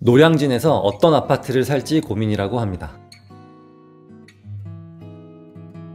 노량진에서 어떤 아파트를 살지 고민이라고 합니다.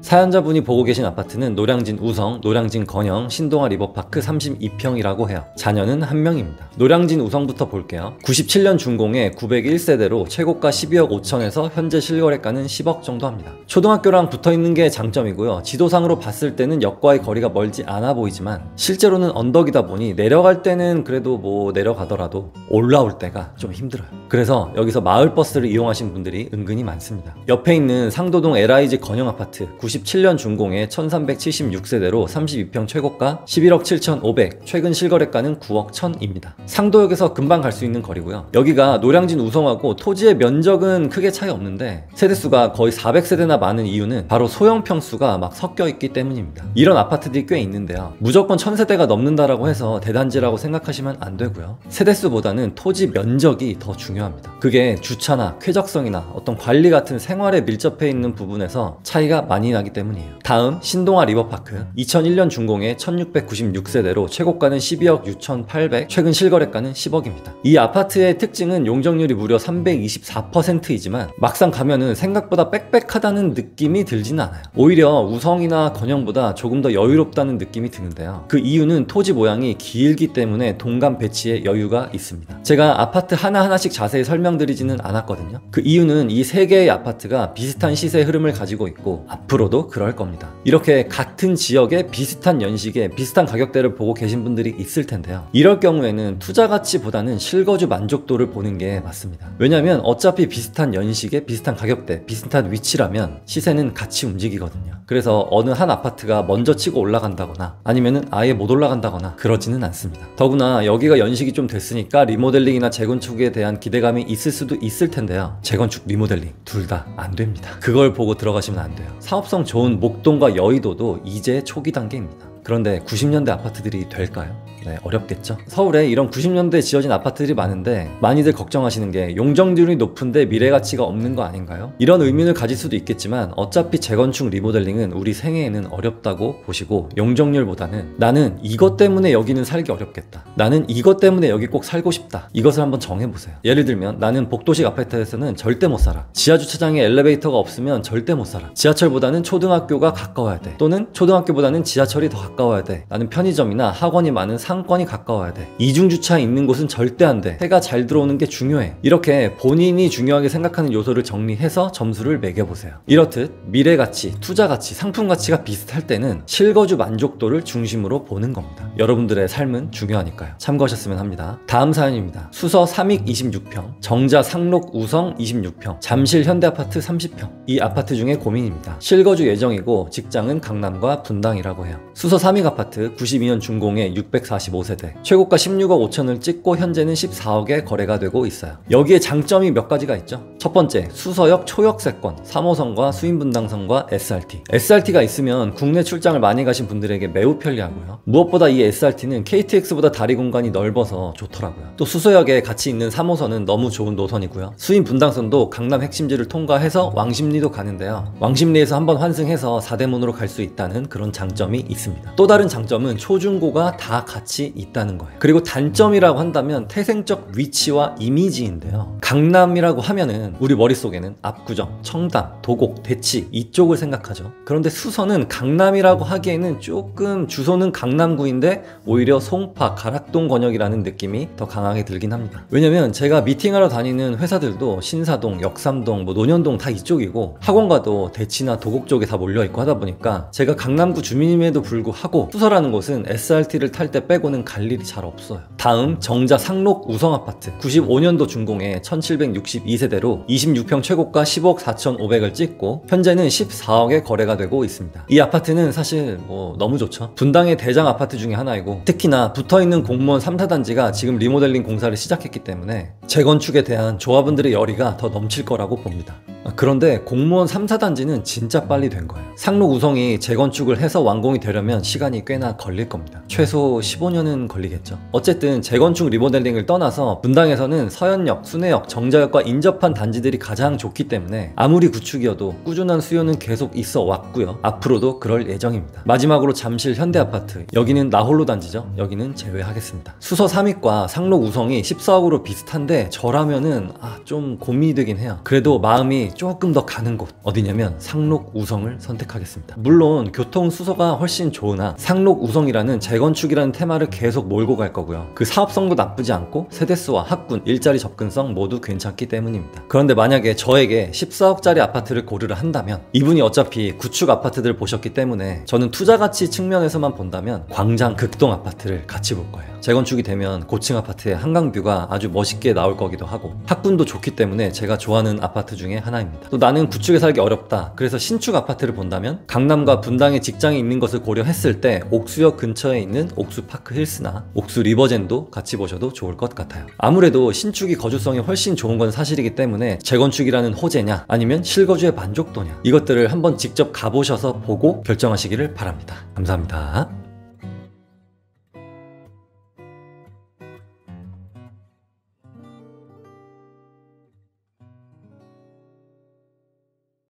사연자분이 보고 계신 아파트는 노량진 우성, 노량진 건영, 신동아 리버파크 32평이라고 해요. 자녀는 1명입니다. 노량진 우성부터 볼게요. 97년 준공에 901세대로 최고가 12억 5천에서 현재 실거래가는 10억 정도 합니다. 초등학교랑 붙어있는 게 장점이고요. 지도상으로 봤을 때는 역과의 거리가 멀지 않아 보이지만 실제로는 언덕이다 보니 내려갈 때는 그래도 뭐 내려가더라도 올라올 때가 좀 힘들어요. 그래서 여기서 마을버스를 이용하신 분들이 은근히 많습니다. 옆에 있는 상도동 LIG 건영 아파트 97년 준공에 1376세대로 32평 최고가 11억 7,500, 최근 실거래가는 9억 1,000입니다. 상도역에서 금방 갈 수 있는 거리고요. 여기가 노량진 우성하고 토지의 면적은 크게 차이 없는데 세대수가 거의 400세대나 많은 이유는 바로 소형 평수가 막 섞여 있기 때문입니다. 이런 아파트들이 꽤 있는데요. 무조건 1000세대가 넘는다라고 해서 대단지라고 생각하시면 안 되고요. 세대수보다는 토지 면적이 더 중요합니다. 그게 주차나 쾌적성이나 어떤 관리 같은 생활에 밀접해 있는 부분에서 차이가 많이 나기 때문이에요. 다음 신동아 리버파크 2001년 준공에 1696세대로 최고가는 12억 6,800, 최근 실거래가는 10억입니다. 이 아파트의 특징은 용적률이 무려 324%이지만 막상 가면은 생각보다 빽빽하다는 느낌이 들지는 않아요. 오히려 우성이나 건영보다 조금 더 여유롭다는 느낌이 드는데요. 그 이유는 토지 모양이 길기 때문에 동간 배치에 여유가 있습니다. 제가 아파트 하나하나씩 자세히 설명드리지는 않았거든요. 그 이유는 이 세 개의 아파트가 비슷한 시세 흐름을 가지고 있고 앞으로도 그럴 겁니다. 이렇게 같은 지역에 비슷한 연식에 비슷한 가격대를 보고 계신 분들이 있을 텐데요. 이럴 경우에는 투자 가치보다는 실거주 만족도를 보는 게 맞습니다. 왜냐면 어차피 비슷한 연식에 비슷한 가격대, 비슷한 위치라면 시세는 같이 움직이거든요. 그래서 어느 한 아파트가 먼저 치고 올라간다거나 아니면은 아예 못 올라간다거나 그러지는 않습니다. 더구나 여기가 연식이 좀 됐으니까 리모델링이나 재건축에 대한 기대감이 있을 수도 있을 텐데요. 재건축, 리모델링 둘 다 안 됩니다. 그걸 보고 들어가시면 안 돼요. 사업성 좋은 목동과 여의도도 이제 초기 단계입니다. 그런데 90년대 아파트들이 될까요? 네, 어렵겠죠. 서울에 이런 90년대에 지어진 아파트들이 많은데 많이들 걱정하시는 게 용적률이 높은데 미래가치가 없는 거 아닌가요? 이런 의문을 가질 수도 있겠지만 어차피 재건축 리모델링은 우리 생애에는 어렵다고 보시고 용적률보다는 나는 이것 때문에 여기는 살기 어렵겠다, 나는 이것 때문에 여기 꼭 살고 싶다, 이것을 한번 정해보세요. 예를 들면 나는 복도식 아파트에서는 절대 못 살아. 지하주차장에 엘리베이터가 없으면 절대 못 살아. 지하철보다는 초등학교가 가까워야 돼. 또는 초등학교보다는 지하철이 더 가까워야 돼. 나는 편의점이나 학원이 많은 상권이 가까워야 돼. 이중주차에 있는 곳은 절대 안 돼. 해가 잘 들어오는 게 중요해. 이렇게 본인이 중요하게 생각하는 요소를 정리해서 점수를 매겨보세요. 이렇듯 미래가치, 투자가치, 상품가치가 비슷할 때는 실거주 만족도를 중심으로 보는 겁니다. 여러분들의 삶은 중요하니까요. 참고하셨으면 합니다. 다음 사연입니다. 수서 삼익 26평, 정자 상록 우성 26평, 잠실 현대아파트 30평. 이 아파트 중에 고민입니다. 실거주 예정이고 직장은 강남과 분당이라고 해요. 수서 삼익 아파트 92년 준공에 645세대, 최고가 16억 5천을 찍고 현재는 14억에 거래가 되고 있어요. 여기에 장점이 몇 가지가 있죠. 첫 번째, 수서역 초역세권, 3호선과 수인분당선과 SRT. SRT가 있으면 국내 출장을 많이 가신 분들에게 매우 편리하고요. 무엇보다 이 SRT는 KTX보다 다리 공간이 넓어서 좋더라고요. 또 수서역에 같이 있는 3호선은 너무 좋은 노선이고요. 수인분당선도 강남 핵심지를 통과해서 왕십리도 가는데요. 왕십리에서 한번 환승해서 사대문으로 갈 수 있다는 그런 장점이 있습니다. 또 다른 장점은 초중고가 다 같이 있다는 거예요. 그리고 단점이라고 한다면 태생적 위치와 이미지인데요. 강남이라고 하면은 우리 머릿속에는 압구정, 청담, 도곡, 대치 이쪽을 생각하죠. 그런데 수서는 강남이라고 하기에는 조금 주소는 강남구인데 오히려 송파, 가락동 권역이라는 느낌이 더 강하게 들긴 합니다. 왜냐면 제가 미팅하러 다니는 회사들도 신사동, 역삼동, 논현동 다 이쪽이고 학원가도 대치나 도곡 쪽에 다 몰려있고 하다 보니까 제가 강남구 주민임에도 불구하고 수서라는 곳은 SRT를 탈 때 빼고는 갈 일이 잘 없어요. 다음 정자 상록 우성 아파트 95년도 준공에 1762세대로 26평 최고가 10억 4,500을 찍고 현재는 14억에 거래가 되고 있습니다. 이 아파트는 사실 너무 좋죠. 분당의 대장 아파트 중에 하나이고 특히나 붙어있는 공무원 3, 4단지가 지금 리모델링 공사를 시작했기 때문에 재건축에 대한 조합원들의 열의가 더 넘칠 거라고 봅니다. 그런데 공무원 3, 4단지는 진짜 빨리 된 거예요. 상록 우성이 재건축을 해서 완공이 되려면 시간이 꽤나 걸릴 겁니다. 최소 15년은 걸리겠죠. 어쨌든 재건축 리모델링을 떠나서 분당에서는 서현역, 순회역, 정자역과 인접한 단지들이 가장 좋기 때문에 아무리 구축이어도 꾸준한 수요는 계속 있어 왔고요. 앞으로도 그럴 예정입니다. 마지막으로 잠실 현대아파트, 여기는 나홀로 단지죠. 여기는 제외하겠습니다. 수서 3위과 상록 우성이 14억으로 비슷한데 저라면은 좀 고민이 되긴 해요. 그래도 마음이 조금 더 가는 곳 어디냐면 상록 우성을 선택하겠습니다. 물론 교통 수소가 훨씬 좋으나 상록 우성이라는 재건축이라는 테마를 계속 몰고 갈 거고요. 그 사업성도 나쁘지 않고 세대수와 학군, 일자리 접근성 모두 괜찮기 때문입니다. 그런데 만약에 저에게 14억짜리 아파트를 고르라 한다면, 이분이 어차피 구축 아파트들 보셨기 때문에 저는 투자 가치 측면에서만 본다면 광장 극동 아파트를 같이 볼 거예요. 재건축이 되면 고층 아파트의 한강뷰가 아주 멋있게 나올 거기도 하고 학군도 좋기 때문에 제가 좋아하는 아파트 중에 하나입니다. 또 나는 구축에 살기 어렵다, 그래서 신축 아파트를 본다면 강남과 분당에 직장이 있는 것을 고려했을 때 옥수역 근처에 있는 옥수파크 힐스나 옥수 리버젠도 같이 보셔도 좋을 것 같아요. 아무래도 신축이 거주성이 훨씬 좋은 건 사실이기 때문에 재건축이라는 호재냐 아니면 실거주의 만족도냐, 이것들을 한번 직접 가보셔서 보고 결정하시기를 바랍니다. 감사합니다.